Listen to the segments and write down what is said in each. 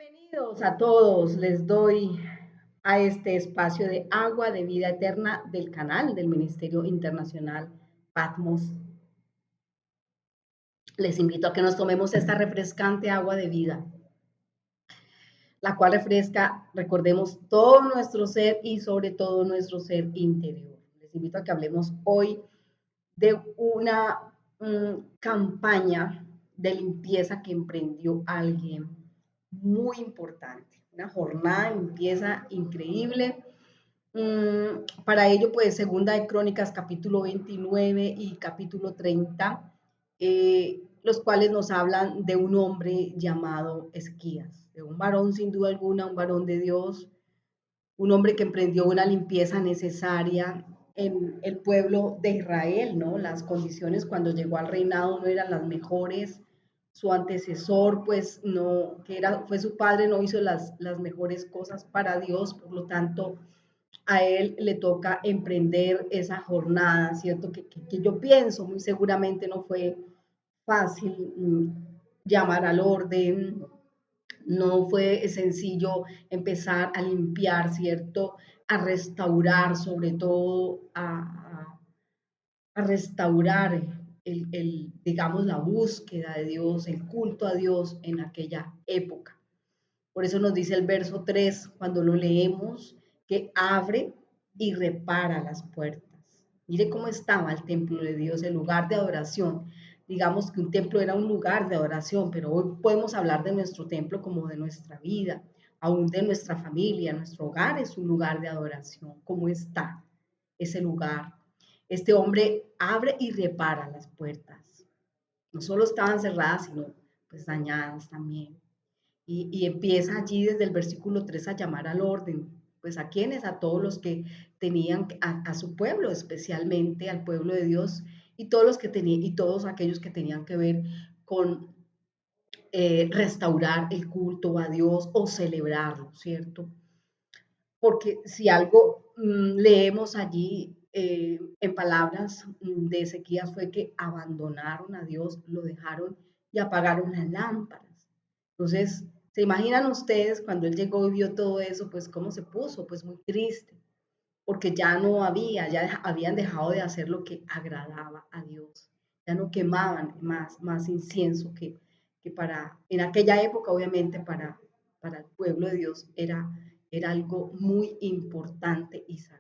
Bienvenidos a todos, les doy a este espacio de agua de vida eterna del canal del Ministerio Internacional Patmos. Les invito a que nos tomemos esta refrescante agua de vida, la cual refresca, recordemos, todo nuestro ser y sobre todo nuestro ser interior. Les invito a que hablemos hoy de una campaña de limpieza que emprendió alguien muy importante, una jornada de limpieza increíble. Para ello, pues, segunda de Crónicas, capítulo 29 y capítulo 30, los cuales nos hablan de un hombre llamado Esquías, de un varón sin duda alguna, un varón de Dios, un hombre que emprendió una limpieza necesaria en el pueblo de Israel, ¿no? Las condiciones cuando llegó al reinado no eran las mejores, su antecesor, pues no, fue su padre, no hizo las mejores cosas para Dios, por lo tanto, a él le toca emprender esa jornada, ¿cierto? Que yo pienso muy seguramente no fue fácil llamar al orden, no fue sencillo empezar a limpiar, ¿cierto? A restaurar, sobre todo a restaurar digamos, la búsqueda de Dios, el culto a Dios en aquella época. Por eso nos dice el verso 3 cuando lo leemos, que abre y repara las puertas. Mire cómo estaba el templo de Dios, el lugar de adoración. Digamos que un templo era un lugar de adoración, pero hoy podemos hablar de nuestro templo como de nuestra vida, aún de nuestra familia. Nuestro hogar es un lugar de adoración. ¿Cómo está ese lugar? Este hombre abre y repara las puertas. No solo estaban cerradas, sino pues dañadas también. Y empieza allí desde el versículo 3 a llamar al orden. Pues a quienes, a todos los que tenían, a su pueblo, especialmente al pueblo de Dios, y todos los que tenían, y todos aquellos que tenían que ver con restaurar el culto a Dios o celebrarlo, ¿cierto? Porque si algo leemos allí en palabras de Ezequías fue que abandonaron a Dios, lo dejaron y apagaron las lámparas. Entonces, ¿se imaginan ustedes cuando él llegó y vio todo eso, pues cómo se puso? Pues muy triste, porque ya no había, ya habían dejado de hacer lo que agradaba a Dios, ya no quemaban más incienso que en aquella época obviamente para el pueblo de Dios era algo muy importante y sagrado.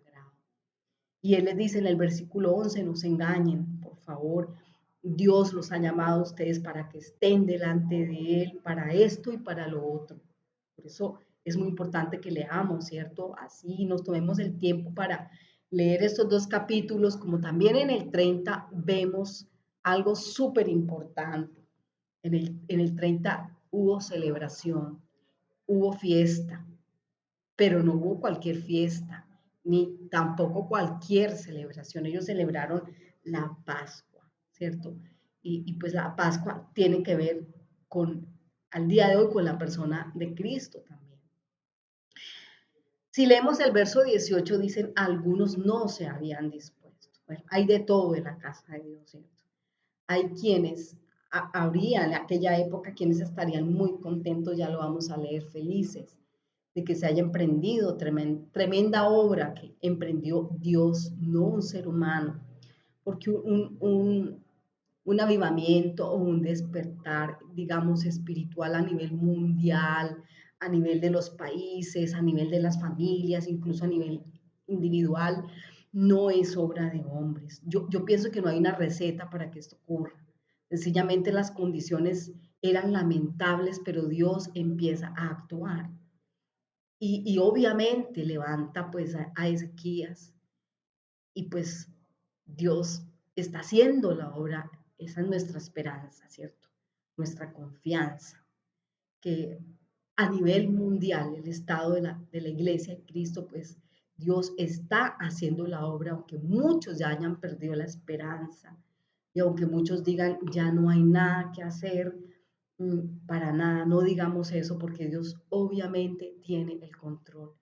Y él les dice en el versículo 11, no se engañen, por favor, Dios los ha llamado a ustedes para que estén delante de Él, para esto y para lo otro. Por eso es muy importante que leamos, ¿cierto? Así nos tomemos el tiempo para leer estos dos capítulos, como también en el 30 vemos algo súper importante. En el 30 hubo celebración, hubo fiesta, pero no hubo cualquier fiesta, ni tampoco cualquier celebración. Ellos celebraron la Pascua, ¿cierto? Y pues la Pascua tiene que ver con, al día de hoy, con la persona de Cristo también. Si leemos el verso 18, dicen, algunos no se habían dispuesto. Bueno, hay de todo en la casa de Dios, ¿cierto? Hay quienes habría en aquella época quienes estarían muy contentos, ya lo vamos a leer, felices de que se haya emprendido tremenda obra que emprendió Dios, no un ser humano, porque un avivamiento o un despertar, digamos, espiritual a nivel mundial, a nivel de los países, a nivel de las familias, incluso a nivel individual, no es obra de hombres. Yo pienso que no hay una receta para que esto ocurra. Sencillamente las condiciones eran lamentables, pero Dios empieza a actuar. Y obviamente levanta pues a Ezequías y pues Dios está haciendo la obra, esa es nuestra esperanza, ¿cierto? Nuestra confianza, que a nivel mundial, el estado de la iglesia de Cristo, pues Dios está haciendo la obra, aunque muchos ya hayan perdido la esperanza y aunque muchos digan ya no hay nada que hacer, para nada, no digamos eso porque Dios obviamente tiene el control.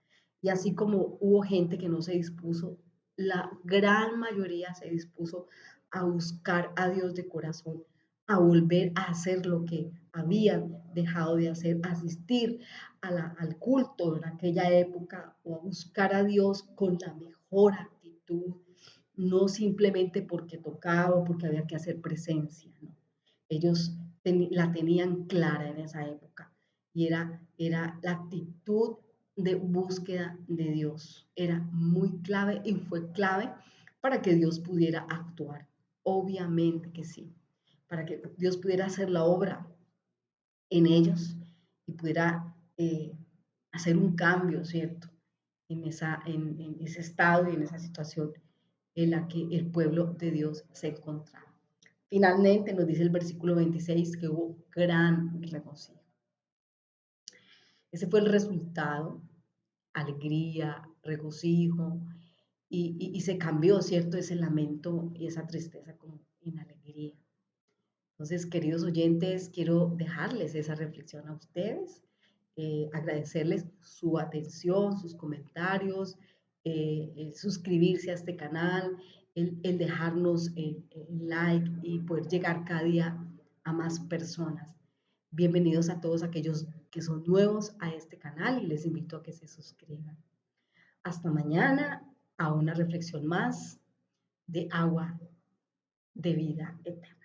Y así como hubo gente que no se dispuso, la gran mayoría se dispuso a buscar a Dios de corazón, a volver a hacer lo que habían dejado de asistir al culto en aquella época o a buscar a Dios con la mejor actitud, no simplemente porque tocaba o porque había que hacer presencia, ¿no? Ellos la tenían clara en esa época y era la actitud de búsqueda de Dios. Era muy clave y fue clave para que Dios pudiera actuar. Obviamente que sí, para que Dios pudiera hacer la obra en ellos y pudiera hacer un cambio, ¿cierto? En ese estado y en esa situación en la que el pueblo de Dios se encontraba. Finalmente nos dice el versículo 26 que hubo gran regocijo. Ese fue el resultado, alegría, regocijo, y se cambió, ¿cierto? Ese lamento y esa tristeza como en alegría. Entonces, queridos oyentes, quiero dejarles esa reflexión a ustedes, agradecerles su atención, sus comentarios, el suscribirse a este canal, el dejarnos el like y poder llegar cada día a más personas. Bienvenidos a todos aquellos que son nuevos a este canal y les invito a que se suscriban. Hasta mañana a una reflexión más de agua de vida eterna.